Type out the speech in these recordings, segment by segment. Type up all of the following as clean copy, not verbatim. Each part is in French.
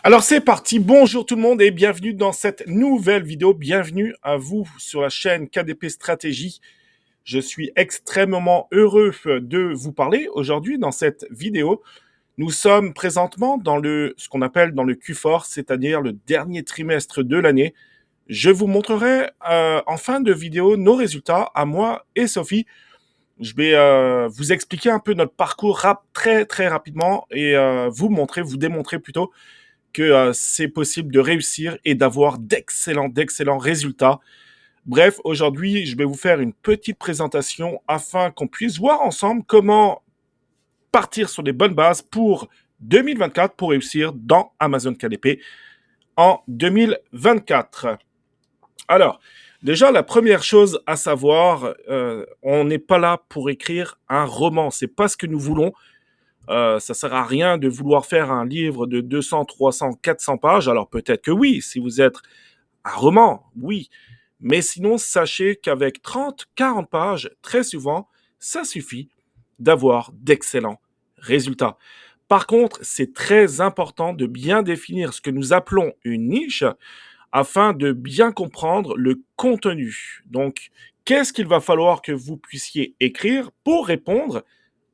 Alors c'est parti, bonjour tout le monde et bienvenue dans cette nouvelle vidéo. Bienvenue à vous sur la chaîne KDP Stratégie. Je suis extrêmement heureux de vous parler aujourd'hui dans cette vidéo. Nous sommes présentement dans ce qu'on appelle dans le Q4, c'est-à-dire le dernier trimestre de l'année. Je vous montrerai en fin de vidéo nos résultats à moi et Sophie. Je vais vous expliquer un peu notre parcours très rapidement et vous démontrer plutôt que c'est possible de réussir et d'avoir d'excellents résultats. Bref, aujourd'hui, je vais vous faire une petite présentation afin qu'on puisse voir ensemble comment partir sur des bonnes bases pour 2024 pour réussir dans Amazon KDP en 2024. Alors, déjà, la première chose à savoir, on n'est pas là pour écrire un roman. C'est pas ce que nous voulons. Ça sert à rien de vouloir faire un livre de 200, 300, 400 pages. Alors peut-être que oui, si vous êtes un roman, oui. Mais sinon, sachez qu'avec 30, 40 pages, très souvent, ça suffit d'avoir d'excellents résultats. Par contre, c'est très important de bien définir ce que nous appelons une niche afin de bien comprendre le contenu. Donc, qu'est-ce qu'il va falloir que vous puissiez écrire pour répondre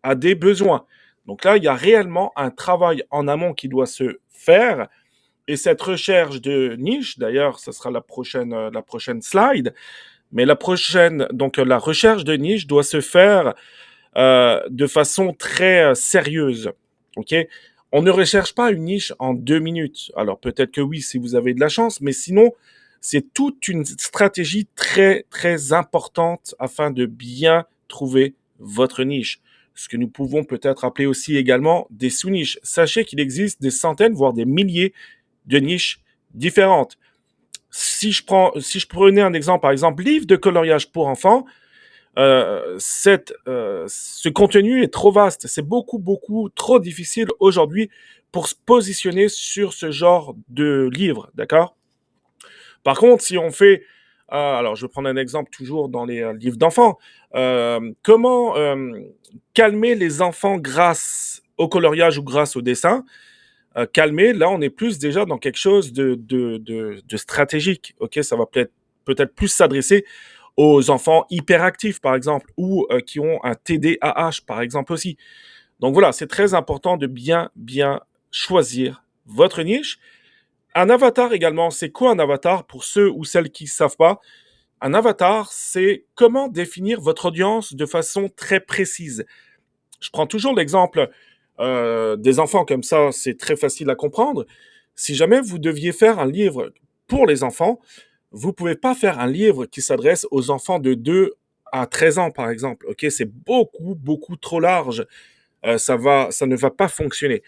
à des besoins. Donc là, il y a réellement un travail en amont qui doit se faire. Et cette recherche de niche, d'ailleurs, ce sera la prochaine slide, mais la recherche de niche doit se faire de façon très sérieuse. Ok. On ne recherche pas une niche en 2 minutes. Alors peut-être que oui, si vous avez de la chance, mais sinon, c'est toute une stratégie très importante afin de bien trouver votre niche. Ce que nous pouvons peut-être appeler aussi également des sous-niches. Sachez qu'il existe des centaines, voire des milliers de niches différentes. Si je prenais un exemple, par exemple, livre de coloriage pour enfants, ce contenu est trop vaste. C'est beaucoup trop difficile aujourd'hui pour se positionner sur ce genre de livre, d'accord? Par contre, si on fait, alors je vais prendre un exemple toujours dans les livres d'enfants, comment calmer les enfants grâce au coloriage ou grâce au dessin? Calmer, là, on est plus déjà dans quelque chose de stratégique, ok? Ça va peut-être plus s'adresser aux enfants hyperactifs, par exemple, ou qui ont un TDAH, par exemple aussi. Donc voilà, c'est très important de bien choisir votre niche. Un avatar également, c'est quoi un avatar pour ceux ou celles qui ne savent pas? Un avatar, c'est comment définir votre audience de façon très précise. Je prends toujours l'exemple des enfants, comme ça c'est très facile à comprendre. Si jamais vous deviez faire un livre pour les enfants, vous ne pouvez pas faire un livre qui s'adresse aux enfants de 2 à 13 ans, par exemple. Ok, c'est beaucoup trop large. Ça ne va pas fonctionner.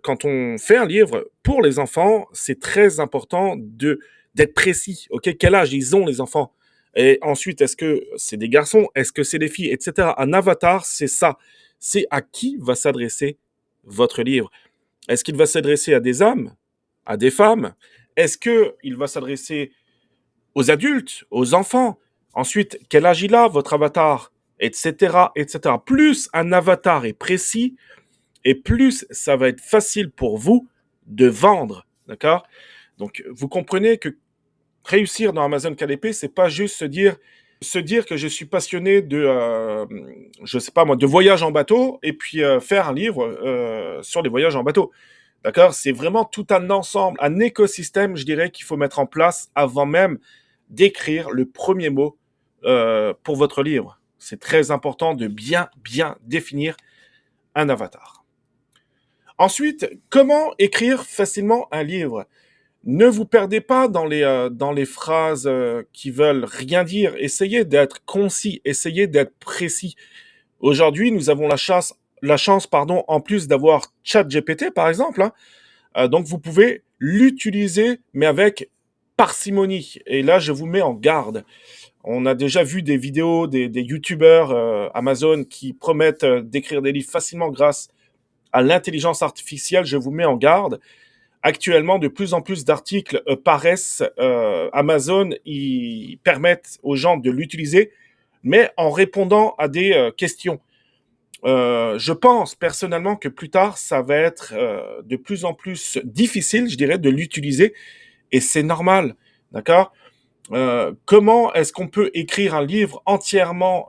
Quand on fait un livre pour les enfants, c'est très important d'être précis. Ok, quel âge ils ont les enfants? Et ensuite, est-ce que c'est des garçons? Est-ce que c'est des filles? Etc. Un avatar, c'est ça. C'est à qui va s'adresser votre livre. Est-ce qu'il va s'adresser à des hommes? À des femmes? Est-ce qu'il va s'adresser aux adultes, aux enfants? Ensuite, quel âge il a, votre avatar? Etc. Plus un avatar est précis, et plus ça va être facile pour vous de vendre, d'accord? Donc, vous comprenez que réussir dans Amazon KDP, c'est pas juste se dire que je suis passionné je sais pas moi, de voyage en bateau et puis faire un livre sur les voyages en bateau. D'accord? C'est vraiment tout un ensemble, un écosystème, je dirais, qu'il faut mettre en place avant même d'écrire le premier mot pour votre livre. C'est très important de bien définir un avatar. Ensuite, comment écrire facilement un livre? Ne vous perdez pas dans les phrases qui veulent rien dire. Essayez d'être concis, essayez d'être précis. Aujourd'hui, nous avons la chance, pardon, en plus d'avoir ChatGPT, par exemple, hein. Donc, vous pouvez l'utiliser, mais avec parcimonie. Et là, je vous mets en garde. On a déjà vu des vidéos des youtubeurs Amazon qui promettent d'écrire des livres facilement grâce à l'intelligence artificielle. Je vous mets en garde. Actuellement, de plus en plus d'articles paraissent. Amazon, ils permettent aux gens de l'utiliser, mais en répondant à des questions. Je pense personnellement que plus tard, ça va être de plus en plus difficile, je dirais, de l'utiliser, et c'est normal, d'accord? Comment est-ce qu'on peut écrire un livre entièrement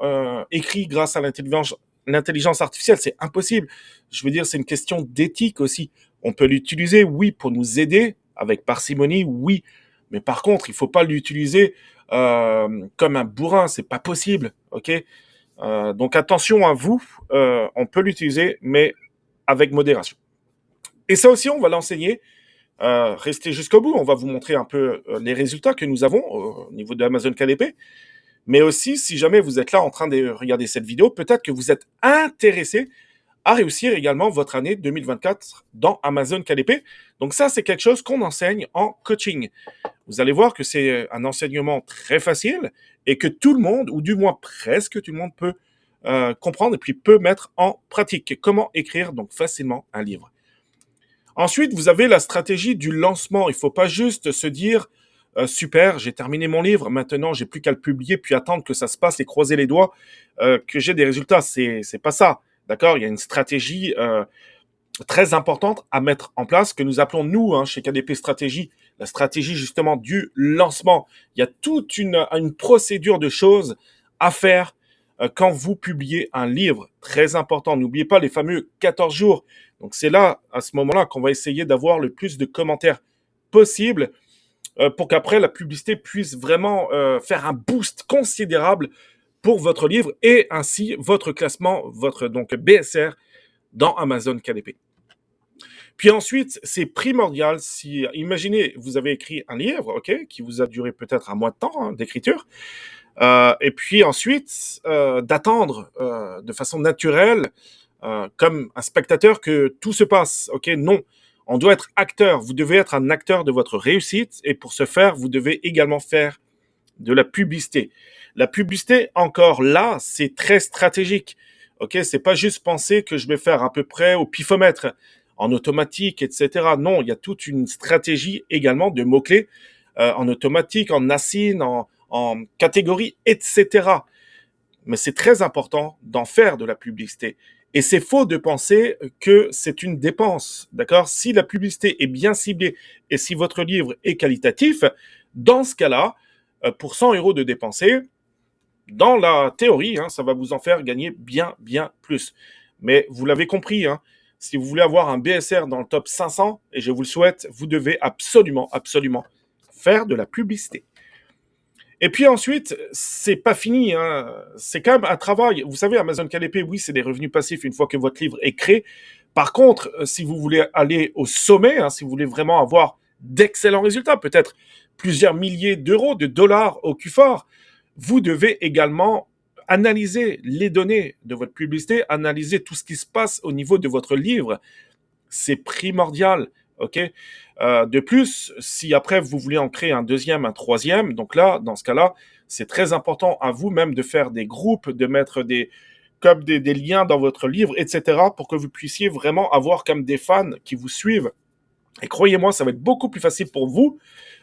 écrit grâce à l'intelligence artificielle? C'est impossible. Je veux dire, c'est une question d'éthique aussi. On peut l'utiliser, oui, pour nous aider avec parcimonie, oui. Mais par contre, il faut pas l'utiliser comme un bourrin. C'est pas possible, ok? Donc attention à vous. On peut l'utiliser, mais avec modération. Et ça aussi, on va l'enseigner. Restez jusqu'au bout. On va vous montrer un peu les résultats que nous avons au niveau de Amazon KDP. Mais aussi, si jamais vous êtes là en train de regarder cette vidéo, peut-être que vous êtes intéressé à réussir également votre année 2024 dans Amazon KDP. Donc ça, c'est quelque chose qu'on enseigne en coaching. Vous allez voir que c'est un enseignement très facile et que tout le monde, ou du moins presque tout le monde, peut comprendre et puis peut mettre en pratique comment écrire donc facilement un livre. Ensuite, vous avez la stratégie du lancement. Il ne faut pas juste se dire super, j'ai terminé mon livre, maintenant j'ai plus qu'à le publier, puis attendre que ça se passe et croiser les doigts que j'ai des résultats. C'est pas ça, d'accord? Il y a une stratégie très importante à mettre en place que nous appelons nous chez KDP Stratégie la stratégie justement du lancement. Il y a toute une procédure de choses à faire quand vous publiez un livre. Très important. N'oubliez pas les fameux 14 jours. Donc c'est là, à ce moment-là, qu'on va essayer d'avoir le plus de commentaires possible pour qu'après la publicité puisse vraiment faire un boost considérable pour votre livre et ainsi votre classement, votre donc BSR dans Amazon KDP. Puis ensuite, c'est primordial si, imaginez, vous avez écrit un livre, ok, qui vous a duré peut-être un mois de temps d'écriture, et puis ensuite d'attendre de façon naturelle, comme un spectateur, que tout se passe, ok? Non, on doit être acteur. Vous devez être un acteur de votre réussite, et pour ce faire, vous devez également faire de la publicité. La publicité, encore là, c'est très stratégique. Ok, c'est pas juste penser que je vais faire à peu près au pifomètre, en automatique, etc. Non, il y a toute une stratégie également de mots-clés en automatique, en assign, en catégorie, etc. Mais c'est très important d'en faire de la publicité. Et c'est faux de penser que c'est une dépense, d'accord? Si la publicité est bien ciblée et si votre livre est qualitatif, dans ce cas-là, pour 100 euros de dépensés, dans la théorie, ça va vous en faire gagner bien, bien plus. Mais vous l'avez compris, si vous voulez avoir un BSR dans le top 500, et je vous le souhaite, vous devez absolument, absolument faire de la publicité. Et puis ensuite, c'est pas fini, c'est quand même un travail. Vous savez, Amazon KDP, oui, c'est des revenus passifs une fois que votre livre est créé. Par contre, si vous voulez aller au sommet, si vous voulez vraiment avoir d'excellents résultats, peut-être plusieurs milliers d'euros, de dollars au QFOR, vous devez également analyser les données de votre publicité, analyser tout ce qui se passe au niveau de votre livre. C'est primordial, ok? De plus, si après vous voulez en créer un deuxième, un troisième, donc là, dans ce cas-là, c'est très important à vous-même de faire des groupes, de mettre comme des liens dans votre livre, etc., pour que vous puissiez vraiment avoir comme des fans qui vous suivent. Et croyez-moi, ça va être beaucoup plus facile pour vous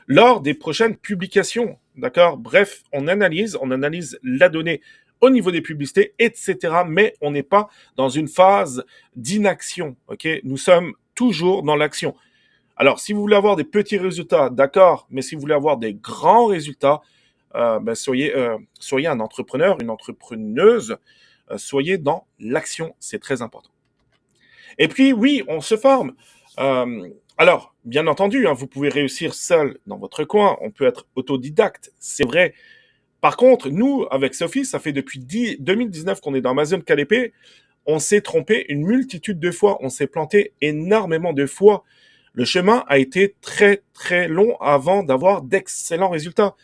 lors des prochaines publications, d'accord? Bref, on analyse la donnée au niveau des publicités, etc., mais on n'est pas dans une phase d'inaction, ok? Nous sommes toujours dans l'action. Alors, si vous voulez avoir des petits résultats, d'accord, mais si vous voulez avoir des grands résultats, soyez un entrepreneur, une entrepreneuse, soyez dans l'action, c'est très important. Et puis, oui, on se forme. Alors, bien entendu, vous pouvez réussir seul dans votre coin, on peut être autodidacte, c'est vrai. Par contre, nous, avec Sophie, ça fait depuis 2019 qu'on est dans Amazon KDP, on s'est trompé une multitude de fois, on s'est planté énormément de fois. Le chemin a été très, très long avant d'avoir d'excellents résultats.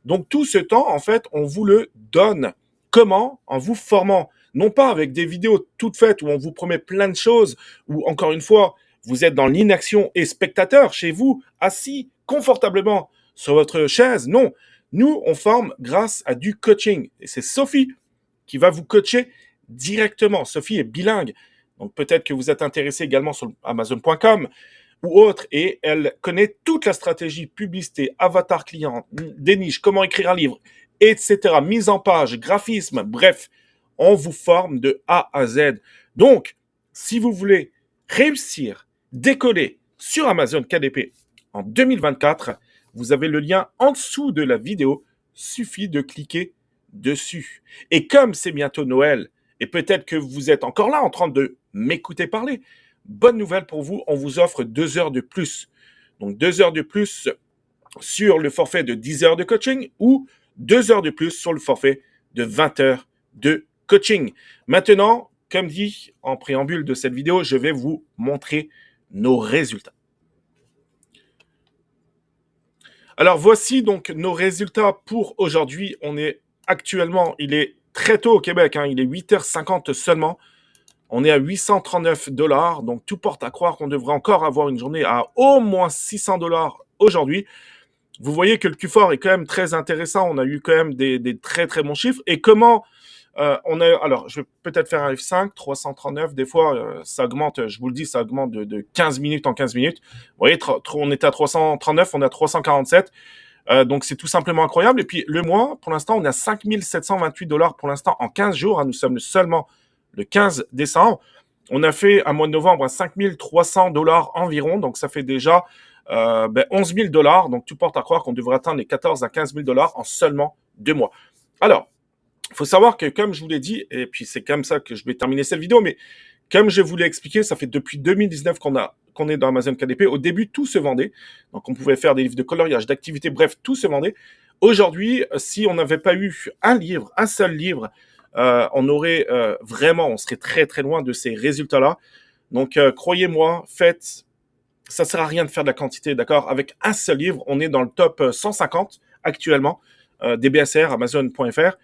Donc, tout ce temps, en fait, on vous le donne. Comment? En vous formant. Non pas avec des vidéos toutes faites où on vous promet plein de choses, où, encore une fois, vous êtes dans l'inaction et spectateur chez vous, assis confortablement sur votre chaise. Non. Nous, on forme grâce à du coaching. Et c'est Sophie qui va vous coacher directement. Sophie est bilingue. Donc, peut-être que vous êtes intéressé également sur Amazon.com ou autre, et elle connaît toute la stratégie publicité, avatar client, des niches, comment écrire un livre, etc., mise en page, graphisme, bref, On vous forme de A à Z. Donc, si vous voulez réussir, décoller sur Amazon KDP en 2024, vous avez le lien en dessous de la vidéo. Suffit de cliquer dessus. Et comme c'est bientôt Noël, et peut-être que vous êtes encore là en train de m'écouter parler, bonne nouvelle pour vous, on vous offre 2 heures de plus. Donc 2 heures de plus sur le forfait de 10 heures de coaching ou 2 heures de plus sur le forfait de 20 heures de coaching. Maintenant, comme dit en préambule de cette vidéo, je vais vous montrer nos résultats. Alors voici donc nos résultats pour aujourd'hui. On est actuellement, il est très tôt au Québec, il est 8h50 seulement. On est à 839 $, donc tout porte à croire qu'on devrait encore avoir une journée à au moins 600 $ aujourd'hui. Vous voyez que le Q4 est quand même très intéressant. On a eu quand même des très très bons chiffres. Et comment alors, je vais peut-être faire un F5, 339. Des fois, ça augmente, je vous le dis, ça augmente de 15 minutes en 15 minutes. Vous voyez, on était à 339, on est à 347. Donc, c'est tout simplement incroyable. Et puis, le mois, pour l'instant, on est à 5 728 $ pour l'instant en 15 jours. Nous sommes seulement le 15 décembre. On a fait un mois de novembre à 5 300 $ environ. Donc, ça fait déjà 11 000 $. Donc, tout porte à croire qu'on devrait atteindre les 14 à 15 000 $ en seulement 2 mois. Alors, il faut savoir que, comme je vous l'ai dit, et puis c'est comme ça que je vais terminer cette vidéo, mais comme je vous l'ai expliqué, ça fait depuis 2019 qu'on est dans Amazon KDP. Au début, tout se vendait. Donc, on pouvait faire des livres de coloriage, d'activités, bref, tout se vendait. Aujourd'hui, si on n'avait pas eu un seul livre, on aurait vraiment, on serait très, très loin de ces résultats-là. Donc, croyez-moi, ça sert à rien de faire de la quantité, d'accord? Avec un seul livre, on est dans le top 150 actuellement, des BSR, Amazon.fr.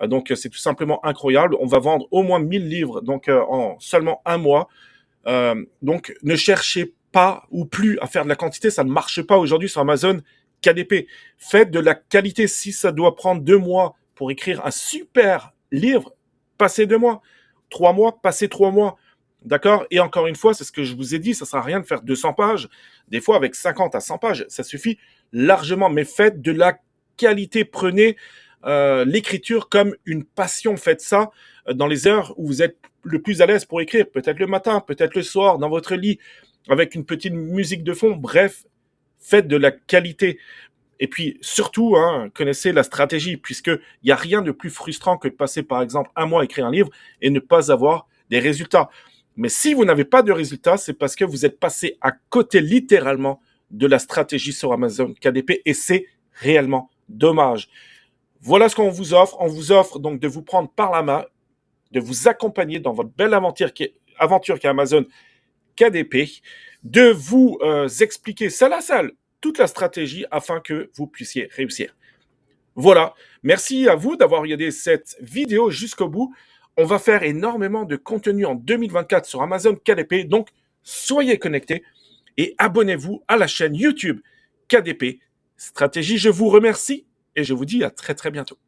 Donc, c'est tout simplement incroyable. On va vendre au moins 1000 livres donc, en seulement un mois. Donc, ne cherchez pas ou plus à faire de la quantité. Ça ne marche pas aujourd'hui sur Amazon KDP. Faites de la qualité. Si ça doit prendre 2 mois pour écrire un super livre, passez 2 mois. 3 mois, passez 3 mois. D'accord? Et encore une fois, c'est ce que je vous ai dit, ça ne sert à rien de faire 200 pages. Des fois, avec 50 à 100 pages, ça suffit largement. Mais faites de la qualité. Prenez l'écriture comme une passion. Faites ça dans les heures où vous êtes le plus à l'aise pour écrire. Peut-être le matin, peut-être le soir, dans votre lit, avec une petite musique de fond. Bref, faites de la qualité. Et puis, surtout, connaissez la stratégie, puisqu'il n'y a rien de plus frustrant que de passer, par exemple, un mois à écrire un livre et ne pas avoir des résultats. Mais si vous n'avez pas de résultats, c'est parce que vous êtes passé à côté littéralement de la stratégie sur Amazon KDP et c'est réellement dommage. Voilà ce qu'on vous offre. On vous offre donc de vous prendre par la main, de vous accompagner dans votre belle aventure qui est Amazon KDP, de vous expliquer seul à seul toute la stratégie afin que vous puissiez réussir. Voilà. Merci à vous d'avoir regardé cette vidéo jusqu'au bout. On va faire énormément de contenu en 2024 sur Amazon KDP. Donc, soyez connectés et abonnez-vous à la chaîne YouTube KDP Stratégie. Je vous remercie et je vous dis à très très bientôt.